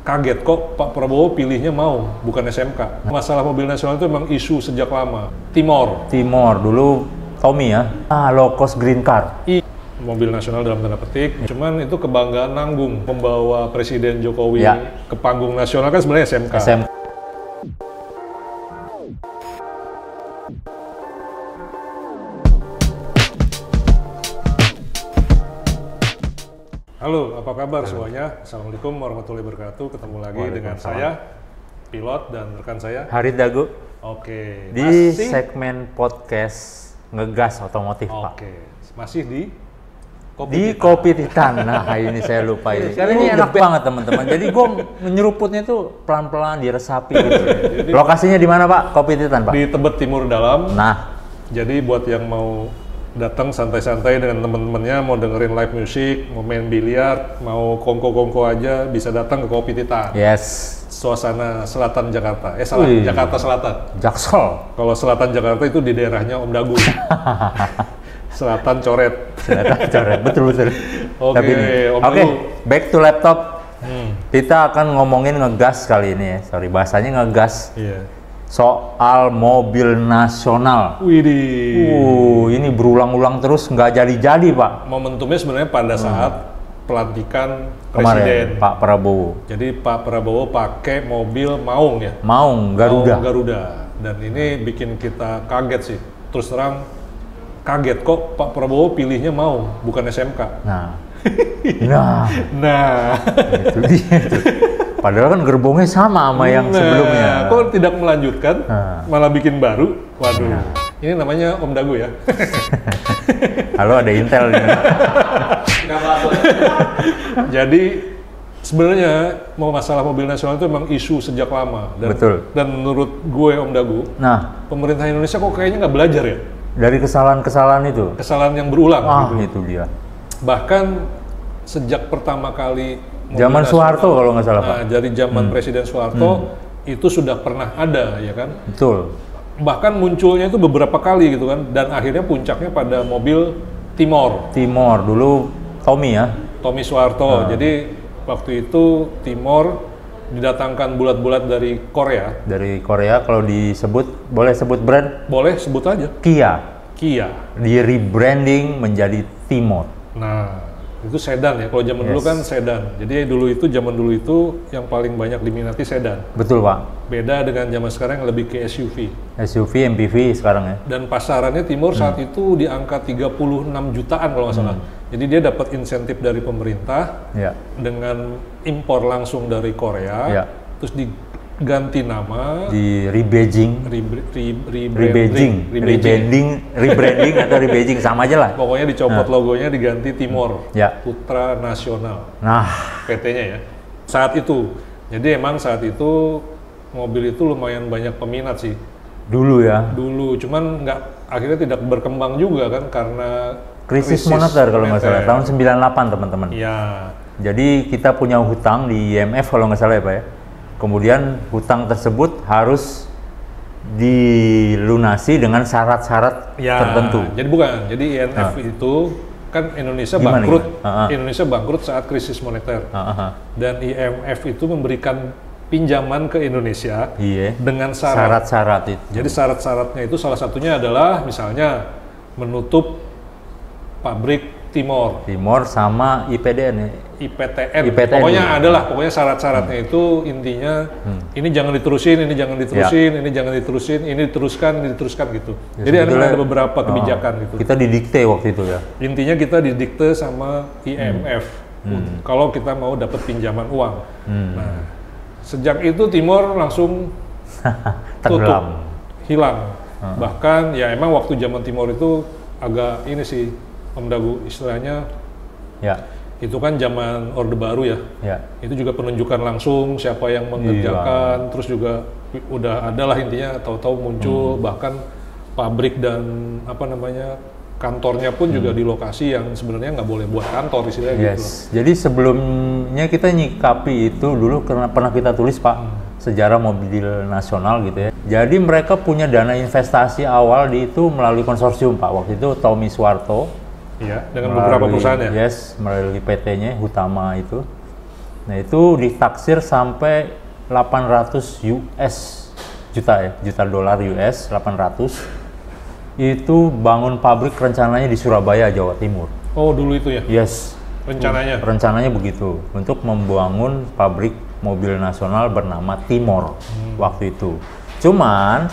Kaget kok Pak Prabowo pilihnya mau, bukan SMK. Masalah mobil nasional itu memang isu sejak lama. Timor, dulu Tommy ya. Low cost green car. Mobil nasional dalam tanda petik. Cuman itu kebanggaan nanggung membawa Presiden Jokowi ke panggung nasional kan sebenarnya SMK. Halo, apa kabar semuanya? Assalamualaikum warahmatullahi wabarakatuh. Ketemu lagi dengan saya, pilot, dan rekan saya, Harit Dago. Oke. Di segmen podcast Ngegas Otomotif, Pak. Oke. Masih di Kopi Titan. Nah, ini saya lupa ini. Karena ini enak banget, teman-teman. Jadi gue menyeruputnya tuh pelan-pelan diresapi gitu. Lokasinya di mana, Pak? Kopi Titan, Pak? Di Tebet Timur Dalam. Nah, jadi buat yang mau datang santai-santai dengan temen-temennya, mau dengerin live music, mau main biliar, mau kongko-kongko aja, bisa datang ke Kopi Titan. yes. Suasana selatan Jakarta. Jakarta Selatan. Jaksel. Kalau selatan Jakarta itu di daerahnya Om Dagu. Selatan Coret. Betul. Oke, Oke, back to laptop. Kita akan ngomongin ngegas kali ini ya. Sorry, bahasanya ngegas. Iya. Soal mobil nasional. Widih. Ini berulang-ulang terus nggak jadi-jadi, Pak. Momentumnya sebenarnya pada saat pelantikan Kemarin, Presiden Pak Prabowo. Jadi Pak Prabowo pakai mobil Maung ya. Maung Garuda. Maung Garuda. Dan ini bikin kita kaget sih. Terus terang kaget kok Pak Prabowo pilihnya Maung, bukan SMK. Nah, itu dia tuh. Padahal kan gerbongnya sama yang sebelumnya. Kok tidak melanjutkan, malah bikin baru? Waduh, ini namanya Om Dagu ya. Halo, ada Intel nih. Jadi sebenarnya masalah mobil nasional itu memang isu sejak lama. Betul. Dan menurut gue Om Dagu, pemerintah Indonesia kok kayaknya nggak belajar ya? Dari kesalahan-kesalahan itu. Kesalahan yang berulang. Gitu. Itu dia. Bahkan sejak pertama kali zaman Soeharto kalau nggak salah, Pak. Dari zaman Presiden Soeharto itu sudah pernah ada, ya kan? Betul. Bahkan munculnya itu beberapa kali gitu kan, dan akhirnya puncaknya pada mobil Timor. Dulu Tommy ya. Tommy Soeharto. Jadi waktu itu Timor didatangkan bulat-bulat dari Korea. Dari Korea, kalau disebut, boleh sebut brand? Boleh, sebut aja. Kia. Di rebranding menjadi Timor. Nah, itu sedan ya. Kalau zaman dulu kan sedan. Jadi zaman dulu itu yang paling banyak diminati sedan. Betul, Pak. Beda dengan zaman sekarang yang lebih ke SUV. MPV sekarang ya. Dan pasarannya Timor saat itu di angka 36 jutaan kalau nggak salah. Jadi dia dapat insentif dari pemerintah dengan impor langsung dari Korea. Terus diganti nama. Di rebranding atau rebadging sama aja lah. Pokoknya dicopot logonya, diganti Timor. Putra Nasional. PT-nya ya. Saat itu. Jadi emang saat itu mobil itu lumayan banyak peminat sih. Dulu, cuman akhirnya tidak berkembang juga kan karena krisis moneter kalau nggak salah, tahun 98 teman-teman. Iya. Jadi kita punya hutang di IMF kalau nggak salah ya, Pak ya. Kemudian hutang tersebut harus dilunasi dengan syarat-syarat tertentu. Jadi IMF itu kan Indonesia bangkrut saat krisis moneter. Dan IMF itu memberikan pinjaman ke Indonesia dengan syarat-syarat itu. Jadi syarat-syaratnya itu salah satunya adalah misalnya menutup pabrik Timor sama IPTN. Pokoknya syarat-syaratnya itu intinya ini jangan diterusin, ini jangan diterusin, ini jangan diterusin, ini diteruskan gitu. Jadi ada beberapa kebijakan gitu. Kita didikte waktu itu ya. Intinya kita didikte sama IMF kalau kita mau dapat pinjaman uang. Nah, sejak itu Timor langsung tutup, hilang. Bahkan ya emang waktu zaman Timor itu agak ini sih Om Dagu, istilahnya itu kan zaman Orde Baru ya. Itu juga penunjukan langsung siapa yang mengerjakan, terus juga udah ada lah intinya, tahu-tahu muncul bahkan pabrik dan kantornya pun juga di lokasi yang sebenarnya nggak boleh buat kantor istilahnya gitu. Jadi sebelumnya kita nyikapi itu dulu karena pernah kita tulis, Pak, sejarah mobil nasional gitu ya. Jadi mereka punya dana investasi awal itu melalui konsorsium, Pak. Waktu itu Tommy Soeharto. Dengan beberapa perusahaan ya? Melalui PT-nya, Hutama itu. Nah itu ditaksir sampai 800 juta dolar US 800. Itu bangun pabrik rencananya di Surabaya, Jawa Timur. Oh dulu itu ya? Yes. Rencananya begitu, untuk membangun pabrik mobil nasional bernama Timor waktu itu. Cuman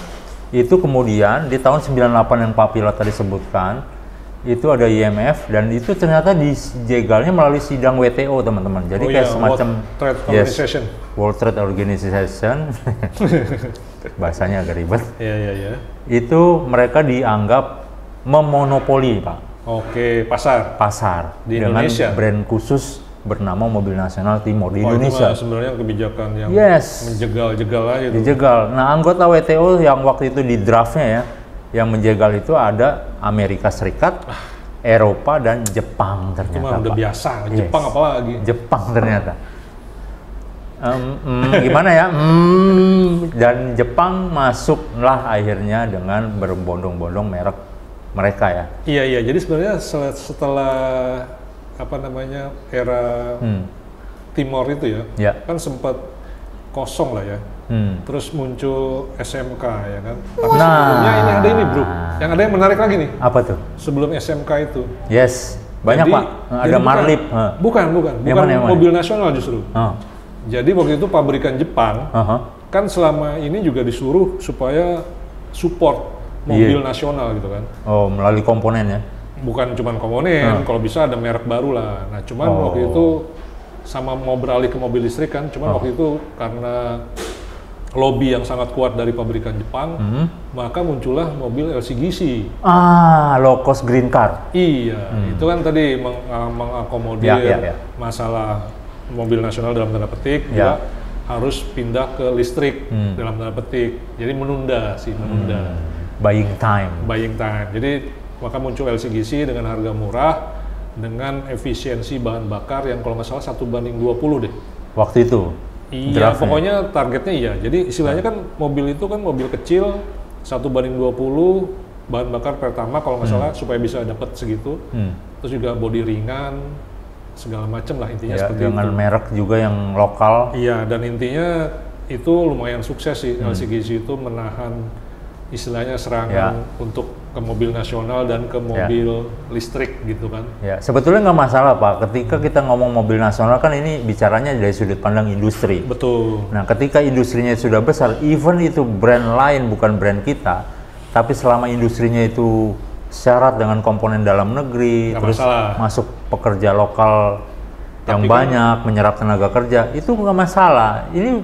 itu kemudian di tahun 98 yang Pak Pilot tadi sebutkan, itu ada IMF dan itu ternyata dijegalnya melalui sidang WTO, teman-teman. Jadi kayak semacam World Trade Organization. Bahasanya agak ribet. Iya. Itu mereka dianggap memonopoli, Pak. Oke, pasar di dengan Indonesia. Brand khusus bernama Mobil Nasional Timor di Indonesia. Itu sebenarnya kebijakan yang menjegal-jegal aja itu. Dijegal. Nah, anggota WTO yang waktu itu di draftnya ya, yang menjegal itu ada Amerika Serikat, Eropa dan Jepang ternyata. Itu mah udah biasa, Jepang apalagi. Jepang ternyata. Gimana ya? Dan Jepang masuklah akhirnya dengan berbondong-bondong merek mereka ya. Iya. Jadi sebenarnya setelah era Timor itu ya, kan sempat kosong lah ya. Terus muncul SMK ya kan. Tapi sebelumnya ini ada ini bro, yang ada yang menarik lagi nih. Apa tuh? Sebelum SMK itu. Yes, banyak Pak. Ada Marlip. Bukan mobil nasional justru. Jadi waktu itu pabrikan Jepang kan selama ini juga disuruh supaya support mobil nasional gitu kan. Oh, melalui komponen ya? Bukan cuma komponen, kalau bisa ada merek baru lah. Nah cuman waktu itu sama mau beralih ke mobil listrik kan, cuman waktu itu karena lobby yang sangat kuat dari pabrikan Jepang, maka muncullah mobil LCGC. Low cost green car. Iya, itu kan tadi mengakomodir masalah mobil nasional dalam tanda petik, juga harus pindah ke listrik dalam tanda petik. Jadi menunda. Buying time. Jadi maka muncul LCGC dengan harga murah, dengan efisiensi bahan bakar yang kalau nggak salah 1:20 deh. Waktu itu? Iya, pokoknya targetnya iya. Jadi istilahnya kan mobil itu kan mobil kecil, 1:20 bahan bakar pertama kalau nggak salah supaya bisa dapat segitu. Terus juga bodi ringan, segala macam lah intinya seperti itu. Dengan merek juga yang lokal. Iya, dan intinya itu lumayan sukses sih LCGC itu menahan istilahnya serangan untuk ke mobil nasional dan ke mobil listrik gitu kan. Ya, sebetulnya nggak masalah Pak, ketika kita ngomong mobil nasional kan ini bicaranya dari sudut pandang industri. Betul. Nah ketika industrinya sudah besar, even itu brand lain bukan brand kita, tapi selama industrinya itu syarat dengan komponen dalam negeri, terus masuk pekerja lokal yang banyak, menyerap tenaga kerja, itu nggak masalah. Ini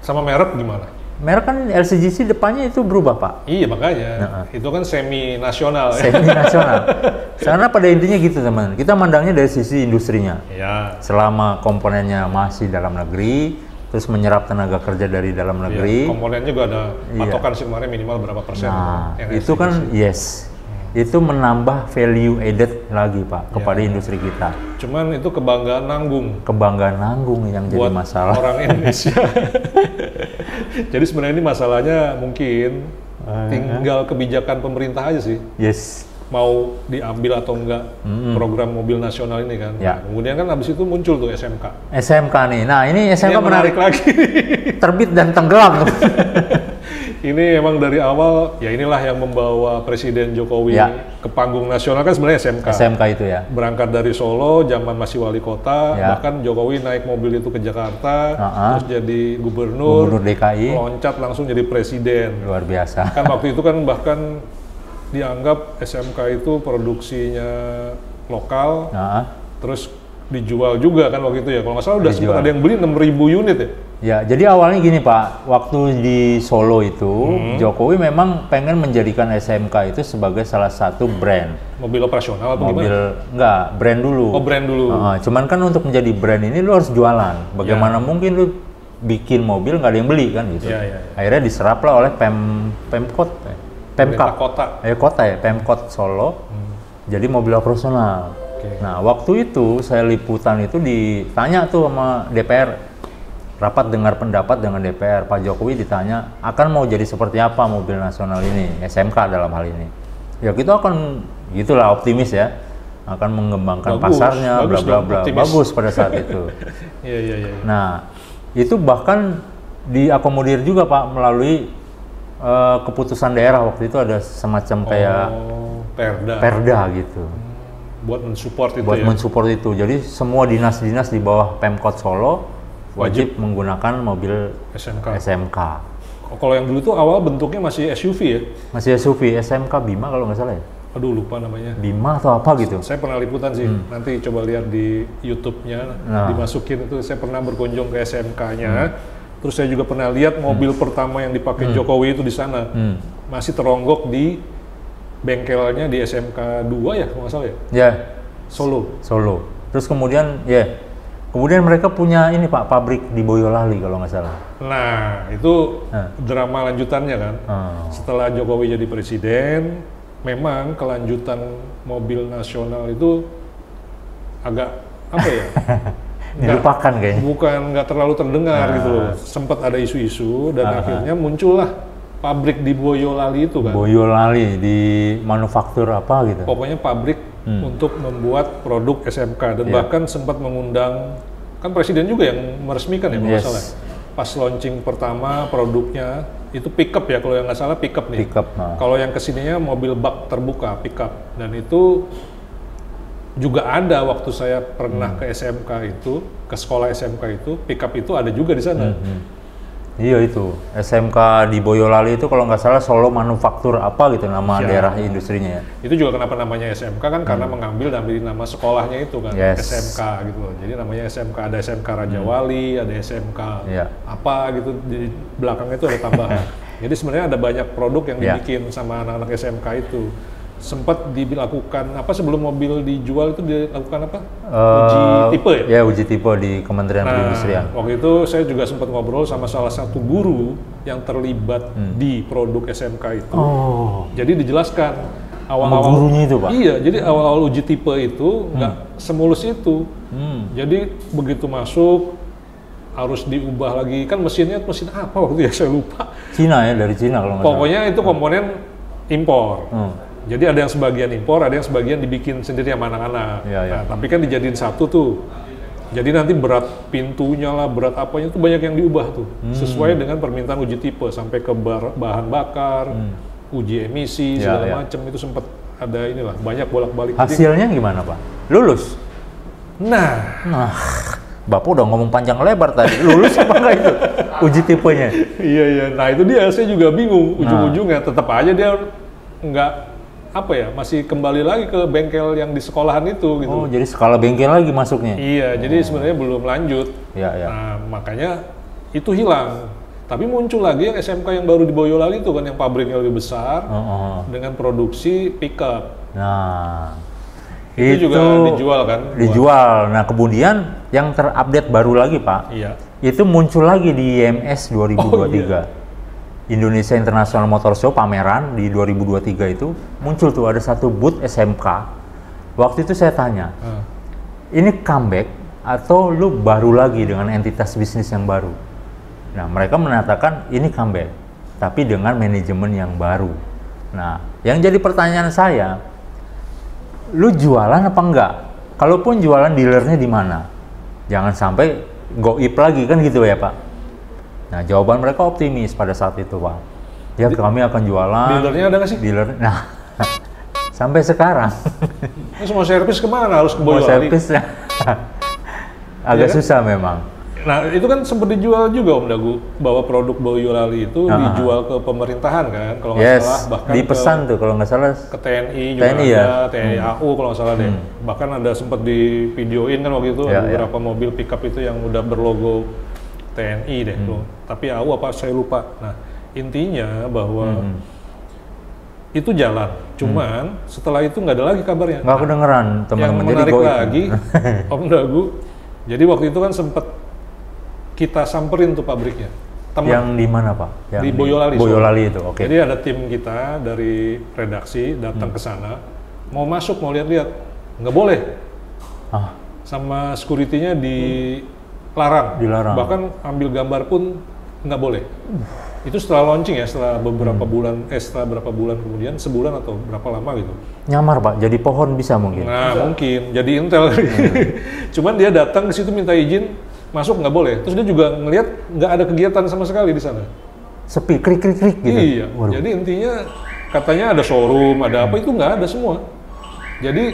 sama merek gimana? Merek kan LCGC depannya itu berubah Pak. Iya makanya, itu kan semi nasional. Semi nasional. Karena pada intinya gitu teman, kita mandangnya dari sisi industrinya. Iya. Selama komponennya masih dalam negeri, terus menyerap tenaga kerja dari dalam negeri. Komponennya juga ada patokan sih kemarin minimal berapa persen. Nah, itu kan itu menambah value added lagi Pak kepada industri kita. Cuman itu kebanggaan nanggung. Kebanggaan nanggung yang buat jadi masalah. Orang Indonesia. Jadi sebenarnya ini masalahnya mungkin tinggal kebijakan pemerintah aja sih. Yes. Mau diambil atau enggak program mobil nasional ini kan. Ya. Nah, kemudian kan habis itu muncul tuh SMK. SMK nih. Nah ini SMK menarik lagi. Terbit dan tenggelam. Ini emang dari awal, ya inilah yang membawa Presiden Jokowi ke panggung nasional kan sebenarnya SMK. SMK itu ya. Berangkat dari Solo, zaman masih wali kota, bahkan Jokowi naik mobil itu ke Jakarta, terus jadi gubernur DKI, loncat langsung jadi presiden. Luar biasa. Kan waktu itu kan bahkan dianggap SMK itu produksinya lokal, terus dijual juga kan waktu itu ya. Kalau nggak salah udah sempat ada yang beli 6.000 unit ya. Ya, jadi awalnya gini Pak, waktu di Solo itu Jokowi memang pengen menjadikan SMK itu sebagai salah satu brand. Mobil operasional atau gimana? Enggak, brand dulu. Oh, brand dulu. Cuman kan untuk menjadi brand ini lu harus jualan. Bagaimana mungkin lu bikin mobil nggak ada yang beli kan gitu. Akhirnya diseraplah oleh Pemkot Solo. Jadi mobil operasional. Nah, waktu itu saya liputan itu ditanya tuh sama DPR. Rapat dengar pendapat dengan DPR, Pak Jokowi ditanya akan mau jadi seperti apa mobil nasional ini, SMK dalam hal ini. Ya kita akan gitulah optimis ya. akan mengembangkan Bagus, pasarnya, bla bagus bla dong, bla. optimis. Bagus pada saat itu. Iya. Nah, itu bahkan diakomodir juga Pak melalui keputusan daerah. Waktu itu ada semacam kayak perda gitu. Buat mensupport itu buat ya? mensupport itu. Jadi semua dinas-dinas di bawah Pemkot Solo wajib menggunakan mobil SMK. Kalau yang dulu tuh awal bentuknya masih SUV ya? Masih SUV, SMK Bima kalau nggak salah ya? Aduh lupa namanya. Bima atau apa gitu? Saya pernah liputan sih, nanti coba lihat di YouTube-nya, dimasukin itu. Saya pernah berkunjung ke SMK-nya, terus saya juga pernah lihat mobil pertama yang dipakai Jokowi itu di sana. Masih teronggok di bengkelnya di SMK 2 ya, kalau nggak salah ya? Ya. Solo. Terus kemudian kemudian mereka punya ini Pak, pabrik di Boyolali kalau nggak salah. Nah, itu drama lanjutannya kan. Setelah Jokowi jadi presiden, memang kelanjutan mobil nasional itu agak apa ya? Dilupakan kayaknya. Bukan nggak terlalu terdengar gitu loh. Sempat ada isu-isu dan akhirnya muncullah pabrik di Boyolali itu kan. Boyolali di manufaktur apa gitu. Pokoknya pabrik untuk membuat produk SMK dan bahkan sempat mengundang, kan presiden juga yang meresmikan ya kalau nggak salah. Pas launching pertama produknya itu pickup ya, kalau yang nggak salah pickup nih. Kalau yang kesininya mobil bak terbuka pickup, dan itu juga ada waktu saya pernah ke SMK itu, ke sekolah SMK itu, pickup itu ada juga di sana. Iya itu, SMK di Boyolali itu kalau nggak salah Solo Manufaktur apa gitu nama daerah industrinya ya. Itu juga kenapa namanya SMK kan karena mengambil dari nama sekolahnya itu kan, SMK gitu loh. Jadi namanya SMK, ada SMK Raja Wali, ada SMK apa gitu, di belakangnya itu ada tambahan. Jadi sebenarnya ada banyak produk yang dibikin sama anak-anak SMK itu. Sempat dilakukan apa sebelum mobil dijual itu dilakukan apa? Uji tipe ya? Ya, uji tipe di Kementerian Perindustrian. Waktu itu saya juga sempat ngobrol sama salah satu guru yang terlibat di produk SMK itu. Jadi dijelaskan awal-awal gurunya itu Pak? Iya, jadi awal-awal uji tipe itu nggak semulus itu. Jadi begitu masuk harus diubah lagi, kan mesin apa waktu itu ya saya lupa. Cina ya, dari Cina kalau nggak salah. Pokoknya itu komponen impor. Jadi ada yang sebagian impor, ada yang sebagian dibikin sendiri sama anak-anak. Nah, tapi kan dijadiin satu tuh. Jadi nanti berat pintunya lah, berat apanya itu banyak yang diubah tuh. Sesuai dengan permintaan uji tipe, sampai ke bahan bakar, uji emisi, segala macam itu sempat ada inilah, banyak bolak-balik. Hasilnya gimana Pak? Lulus? Nah, Bapak udah ngomong panjang lebar tadi, lulus apa enggak itu uji tipenya? Iya. Nah itu dia, saya juga bingung ujung-ujungnya. Tetap aja dia nggak apa ya, masih kembali lagi ke bengkel yang di sekolahan itu gitu. Jadi skala bengkel lagi masuknya? Iya, jadi sebenarnya belum lanjut. Nah makanya itu hilang. Tapi muncul lagi yang SMK yang baru di Boyolali itu kan, yang pabriknya lebih besar dengan produksi pickup. Nah itu juga dijual kan? Dijual. Nah kemudian yang terupdate baru lagi Pak, itu muncul lagi di IMS 2023. Indonesia International Motor Show, pameran di 2023 itu muncul tuh ada satu booth SMK. Waktu itu saya tanya, ini comeback atau lu baru lagi dengan entitas bisnis yang baru? Nah mereka mengatakan ini comeback, tapi dengan manajemen yang baru. Nah yang jadi pertanyaan saya, lu jualan apa enggak? Kalaupun jualan, dealernya di mana? Jangan sampai goib lagi kan gitu ya Pak? Nah, jawaban mereka optimis pada saat itu, Pak. Ya, kami akan jualan. Dealernya ada nggak sih? Dealer, nah, sampai sekarang. Ini semua servis kemana? Harus ke Boyolali? Servis agak susah memang. Nah, itu kan sempat dijual juga Om Dagu, bahwa produk Boyolali itu dijual ke pemerintahan kan, kalau nggak salah. Bahkan dipesan tuh kalau nggak salah. Ke TNI juga ada, TNI AU kalau nggak salah deh. Bahkan ada sempat di videoin kan waktu itu, ada beberapa mobil pickup itu yang udah berlogo TNI deh tuh, tapi AU apa saya lupa. Nah intinya bahwa itu jalan, cuman setelah itu nggak ada lagi kabarnya. Nggak kedengeran teman-teman. Yang menarik lagi Om Dagu, jadi waktu itu kan sempet kita samperin tuh pabriknya. Yang di mana Pak? Yang di Boyolali. Boyolali itu, oke. Jadi ada tim kita dari redaksi datang ke sana, mau masuk mau lihat-lihat, nggak boleh. Sama security-nya dilarang. Dilarang. Bahkan ambil gambar pun nggak boleh. Itu setelah launching ya, setelah beberapa bulan, setelah berapa bulan kemudian, sebulan atau berapa lama gitu? Nyamar Pak, jadi pohon bisa mungkin. Nah mungkin, jadi Intel. Cuman dia datang ke situ minta izin, masuk nggak boleh. Terus dia juga ngelihat nggak ada kegiatan sama sekali di sana. Sepi, krik-krik-krik gitu? Iya, jadi intinya katanya ada showroom, ada apa, itu nggak ada semua. Jadi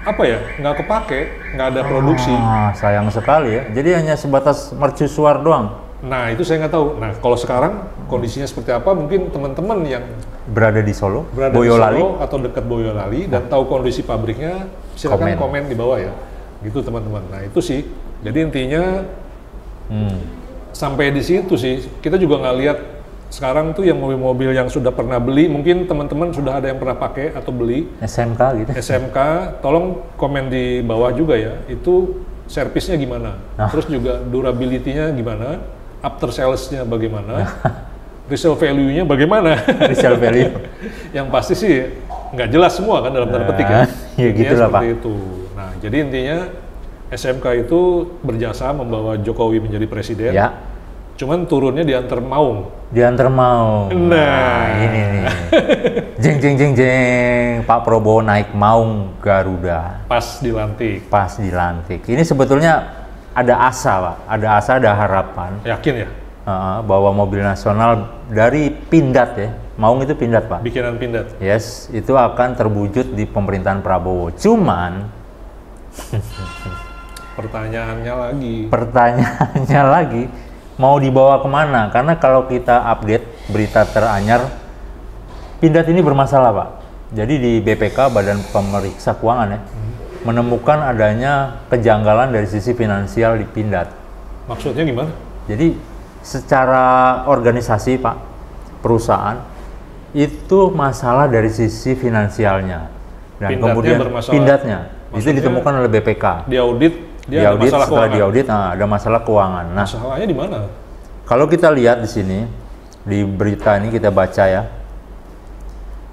apa ya, nggak kepake, nggak ada produksi. Sayang sekali ya, jadi hanya sebatas mercusuar doang. Nah itu saya nggak tahu. Nah kalau sekarang kondisinya seperti apa, mungkin teman-teman yang berada di Solo, berada Boyolali, di Solo atau dekat Boyolali dan tahu kondisi pabriknya, silakan komen di bawah ya, gitu teman-teman. Nah itu sih, jadi intinya sampai di situ sih. Kita juga nggak lihat sekarang tuh yang mobil-mobil yang sudah pernah beli, mungkin teman-teman sudah ada yang pernah pakai atau beli SMK gitu. SMK, tolong komen di bawah juga ya, itu servisnya gimana, terus juga durability-nya gimana, after sales-nya bagaimana, resale value-nya bagaimana. Resale value. Yang pasti sih nggak jelas semua kan dalam tanda petik ya. Ya gitu lah Pak. Itu. Nah jadi intinya SMK itu berjasa membawa Jokowi menjadi presiden. Ya. Cuman turunnya diantar Maung. Diantar Maung. Nah ini nih. Jeng jeng jeng jeng. Pak Prabowo naik Maung Garuda. Pas dilantik. Pas dilantik. Ini sebetulnya ada asa Pak. Ada asa, ada harapan. Yakin ya? Bahwa mobil nasional dari Pindad ya. Maung itu Pindad Pak. Bikinan Pindad. Yes, itu akan terwujud di pemerintahan Prabowo. Cuman Pertanyaannya lagi, mau dibawa kemana? Karena kalau kita update berita teranyar, Pindad ini bermasalah Pak. Jadi di BPK, Badan Pemeriksa Keuangan ya, menemukan adanya kejanggalan dari sisi finansial di Pindad. Maksudnya gimana? Jadi secara organisasi Pak, perusahaan, itu masalah dari sisi finansialnya. Dan Pindadnya kemudian Pindadnya, itu ditemukan oleh BPK. Diaudit. Dia ada masalah setelah keuangan. Diaudit, ada masalah keuangan. Nah, masalahnya di mana? Kalau kita lihat di sini, di berita ini kita baca ya,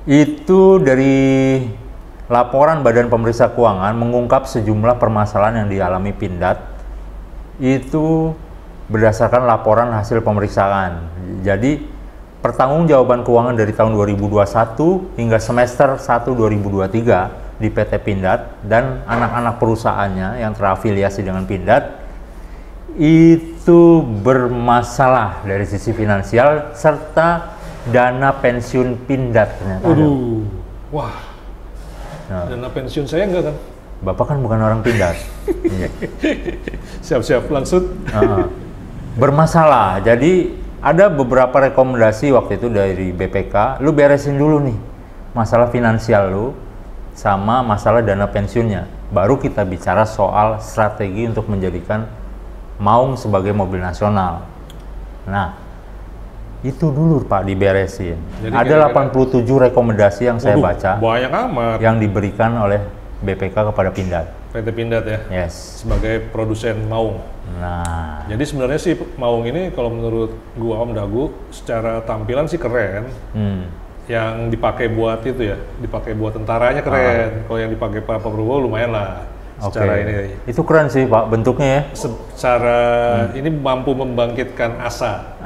itu dari laporan Badan Pemeriksa Keuangan mengungkap sejumlah permasalahan yang dialami Pindad, itu berdasarkan laporan hasil pemeriksaan. Jadi, pertanggungjawaban keuangan dari tahun 2021 hingga semester 1 2023 di PT Pindad dan anak-anak perusahaannya yang terafiliasi dengan Pindad itu bermasalah dari sisi finansial serta dana pensiun Pindad ternyata. Wah. Dana pensiun saya enggak kan? Bapak kan bukan orang Pindad. Siap-siap langsung. Bermasalah. Jadi ada beberapa rekomendasi waktu itu dari BPK, lu beresin dulu nih masalah finansial lu sama masalah dana pensiunnya. Baru kita bicara soal strategi untuk menjadikan Maung sebagai mobil nasional. Nah, itu dulu Pak diberesin. Jadi ada 87 rekomendasi yang saya baca. Banyak amat. Yang diberikan oleh BPK kepada Pindad. PT Pindad ya? Yes. Sebagai produsen Maung. Nah. Jadi sebenarnya sih Maung ini kalau menurut gua Om Dagu, secara tampilan sih keren. Yang dipakai buat itu ya, dipakai buat tentaranya keren. Kalau yang dipakai Pak Prabowo lumayan lah. Secara ini. Itu keren sih Pak bentuknya ya. Secara ini mampu membangkitkan asa.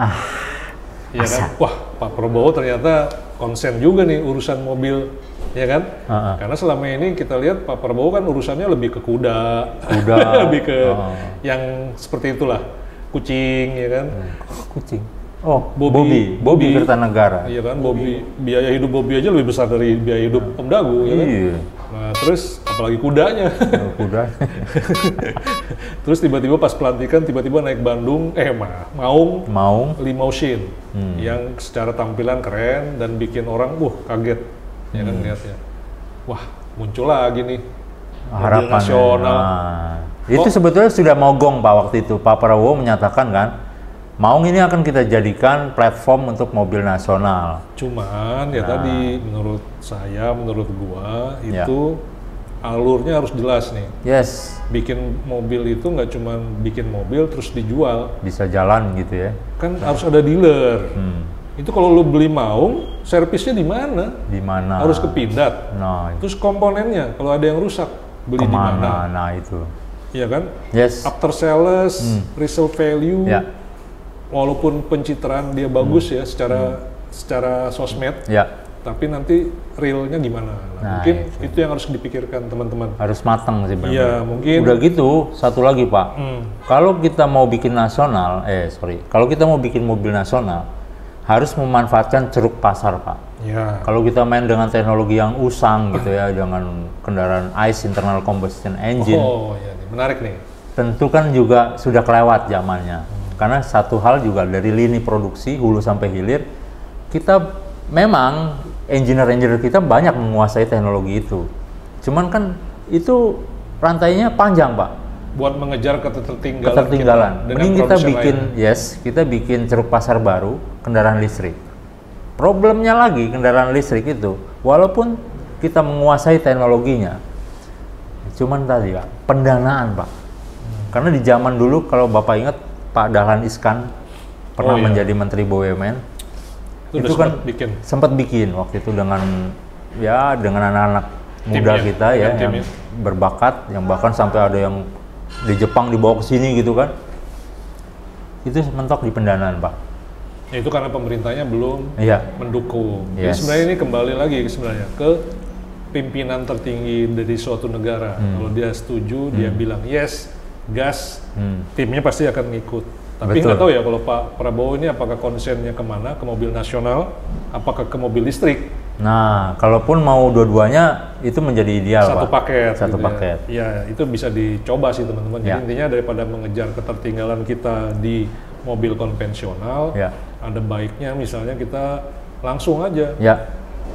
Ya kan? Wah, Pak Prabowo ternyata konsen juga nih urusan mobil, ya kan? Karena selama ini kita lihat Pak Prabowo kan urusannya lebih ke kuda. Lebih ke yang seperti itulah. Kucing, ya kan? Kucing. Oh, Bobby Kertanegara. Iya kan, Bobby, biaya hidup Bobby aja lebih besar dari biaya hidup Om Dagu, ya kan? Iya. Nah, terus apalagi kudanya. Kuda. Terus tiba-tiba pas pelantikan tiba-tiba naik Bandung, Maung Limousine yang secara tampilan keren dan bikin orang kaget, ya kan lihatnya. Wah, muncul lagi nih harapan nasional. Itu sebetulnya sudah mogong Pak waktu itu. Pak Prabowo menyatakan kan, Maung ini akan kita jadikan platform untuk mobil nasional. Cuman ya tadi menurut saya, menurut gua itu alurnya harus jelas nih. Yes. Bikin mobil itu nggak cuma bikin mobil terus dijual. Bisa jalan gitu ya. Kan harus ada dealer. Itu kalau lu beli Maung, servisnya di mana? Di mana? Harus ke Pindad. Nah, terus komponennya kalau ada yang rusak beli di mana? Nah, itu. Iya kan? Yes. After sales, resale value. Ya. walaupun pencitraan dia bagus ya secara sosmed, tapi nanti realnya gimana? Nah, mungkin itu yang harus dipikirkan teman-teman. Harus matang sih benar. Iya, mungkin. Udah gitu, satu lagi Pak, kalau kita mau bikin nasional, kalau kita mau bikin mobil nasional, harus memanfaatkan ceruk pasar Pak. Ya. Kalau kita main dengan teknologi yang usang gitu ya, dengan kendaraan ICE internal combustion engine. Oh iya, menarik nih. Tentu kan juga sudah kelewat zamannya. Karena satu hal juga dari lini produksi hulu sampai hilir, kita memang engineer-engineer kita banyak menguasai teknologi itu. Cuman kan itu rantainya panjang Pak. Buat mengejar ketertinggalan. Mending kita bikin, kita bikin ceruk pasar baru, kendaraan listrik. Problemnya lagi kendaraan listrik itu, walaupun kita menguasai teknologinya, cuman tadi Pak, pendanaan Pak. Karena di zaman dulu kalau Bapak ingat Pak Dahlan Iskan pernah menjadi Menteri BUMN. Itu kan sempat bikin waktu itu dengan anak-anak muda kita ya yang berbakat, yang bahkan sampai ada yang di Jepang dibawa ke sini gitu kan. Itu mentok di pendanaan Pak. Ya, itu karena pemerintahnya belum mendukung. Jadi Yes. sebenarnya ini kembali lagi sebenarnya ke pimpinan tertinggi dari suatu negara. Kalau dia setuju, dia bilang yes, gas, timnya pasti akan ngikut. Tapi nggak tahu ya kalau Pak Prabowo ini apakah konsennya kemana, ke mobil nasional, apakah ke mobil listrik? Nah, kalaupun mau dua-duanya itu menjadi ideal Satu Pak. paket. Paket. Ya, itu bisa dicoba sih teman-teman. Jadi intinya daripada mengejar ketertinggalan kita di mobil konvensional, ada baiknya misalnya kita langsung aja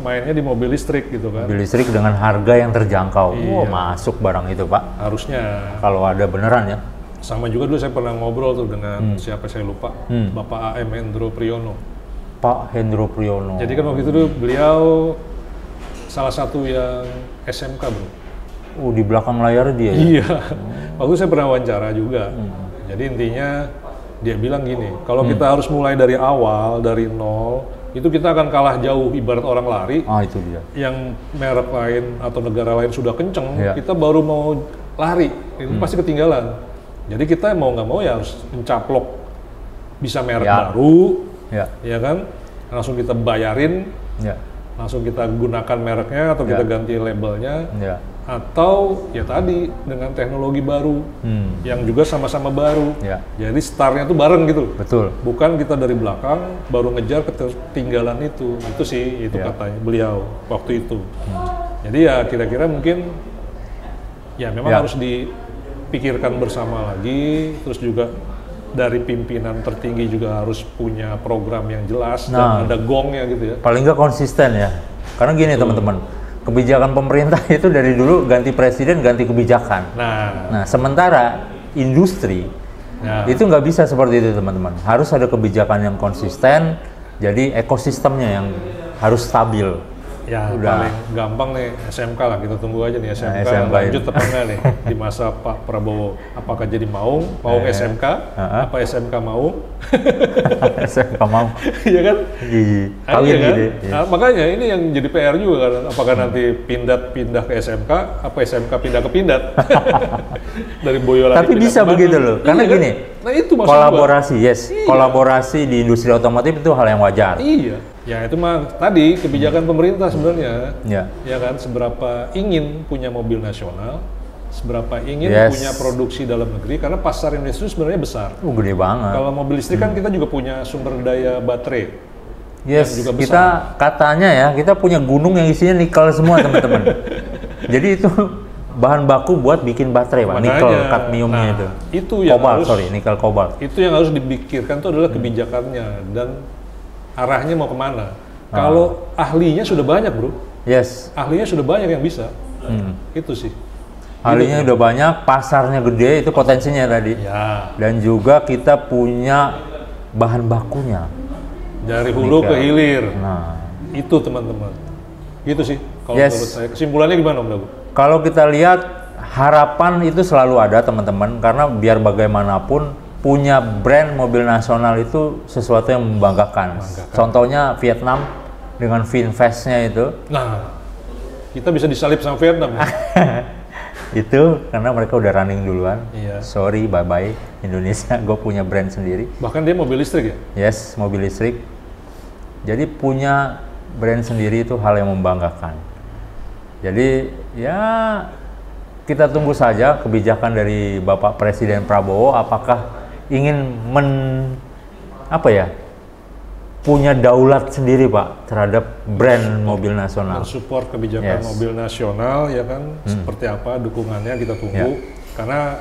mainnya di mobil listrik gitu kan. Mobil listrik dengan harga yang terjangkau. Masuk barang itu Pak. Harusnya. Kalau ada beneran ya. Sama juga dulu saya pernah ngobrol tuh dengan siapa saya lupa, Bapak A.M. Hendro Priyono. Pak Hendro Priyono. Jadi kan waktu itu dulu beliau salah satu yang SMK bro. Di belakang layar dia ya? Iya, waktu itu saya pernah wawancara juga. Jadi intinya dia bilang gini, kalau kita harus mulai dari awal, dari nol, itu kita akan kalah jauh ibarat orang lari. Itu dia. Yang merek lain atau negara lain sudah kenceng, kita baru mau lari, itu pasti ketinggalan. Jadi kita mau nggak mau ya harus mencaplok bisa merek baru, ya kan? Langsung kita bayarin, langsung kita gunakan mereknya atau kita ganti labelnya, atau ya tadi dengan teknologi baru yang juga sama-sama baru. Jadi startnya tuh bareng gitu. Betul. Bukan kita dari belakang baru ngejar ketertinggalan itu. Itu sih itu katanya beliau waktu itu. Jadi ya kira-kira mungkin ya memang harus dipikirkan bersama lagi, terus juga dari pimpinan tertinggi juga harus punya program yang jelas dan ada gongnya gitu ya. Paling nggak konsisten ya. Karena gini teman-teman, kebijakan pemerintah itu dari dulu ganti presiden, ganti kebijakan. Nah sementara industri itu nggak bisa seperti itu teman-teman. Harus ada kebijakan yang konsisten, jadi ekosistemnya yang harus stabil. Ya paling gampang nih SMK lah, kita tunggu aja nih SMK lanjut apa enggak nih di masa Pak Prabowo, apakah jadi Maung SMK, apa SMK Maung? SMK Maung. Iya kan? Kawin kan? Gitu. Nah, makanya ini yang jadi PR juga kan, apakah nanti pindah ke SMK, apa SMK pindah ke Pindad? Dari Boyolali. Tapi bisa begitu loh, karena gini, nah, itu kolaborasi, kolaborasi di industri otomotif itu hal yang wajar. Iya. Ya itu mah tadi kebijakan pemerintah sebenarnya, ya kan, seberapa ingin punya mobil nasional, seberapa ingin punya produksi dalam negeri, karena pasar Indonesia itu sebenarnya besar. Gede banget. Kalau mobil listrik kan kita juga punya sumber daya baterai. Yang juga besar. Kita katanya ya, kita punya gunung yang isinya nikel semua teman-teman. Jadi itu bahan baku buat bikin baterai Pak, nikel kadmiumnya itu. Itu yang nikel kobalt. Itu yang harus dipikirkan itu adalah kebijakannya dan arahnya mau kemana. Kalau ahlinya sudah banyak bro, ahlinya sudah banyak yang bisa, itu sih. Ahlinya udah banyak, pasarnya gede, itu potensinya tadi. Dan juga kita punya bahan bakunya. Dari hulu ke hilir. Itu teman-teman. Gitu sih, kalau menurut saya. Kesimpulannya gimana Om Dagu? Kalau kita lihat, harapan itu selalu ada teman-teman, karena biar bagaimanapun, punya brand mobil nasional itu sesuatu yang membanggakan. Contohnya Vietnam dengan VinFast-nya itu. Nah, kita bisa disalip sama Vietnam. Itu karena mereka udah running duluan. Iya. Sorry, bye-bye Indonesia, gue punya brand sendiri. Bahkan dia mobil listrik ya? Yes, mobil listrik. Jadi punya brand sendiri itu hal yang membanggakan. Jadi ya kita tunggu saja kebijakan dari Bapak Presiden Prabowo, apakah ingin punya daulat sendiri Pak terhadap brand mobil nasional. Mensupport kebijakan mobil nasional ya kan, seperti apa dukungannya kita tunggu. Karena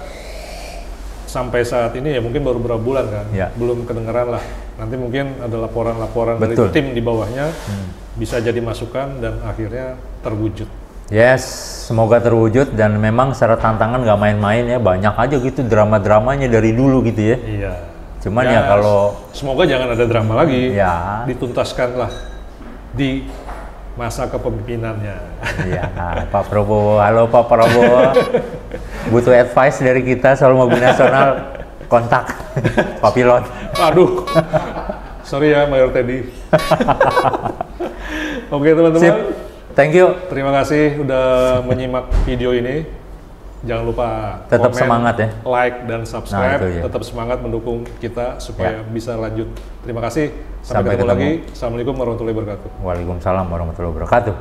sampai saat ini ya mungkin baru beberapa bulan kan, belum kedengeran lah. Nanti mungkin ada laporan-laporan dari tim di bawahnya, bisa jadi masukan dan akhirnya terwujud. Yes, semoga terwujud dan memang secara tantangan nggak main-main ya, banyak aja gitu drama-dramanya dari dulu gitu ya. Iya. Cuman ya kalau semoga jangan ada drama lagi, dituntaskanlah di masa kepemimpinannya. Iya, Pak Prabowo, halo Pak Prabowo, butuh advice dari kita soal mobil nasional, kontak Pak Pilot. Aduh, sorry ya Mayor Teddy. Oke teman-teman, thank you. Terima kasih udah menyimak video ini. Jangan lupa tetap komen, semangat ya, like dan subscribe. Nah, tetap semangat mendukung kita supaya bisa lanjut. Terima kasih. Sampai ketemu lagi. Assalamualaikum warahmatullahi wabarakatuh. Waalaikumsalam warahmatullahi wabarakatuh.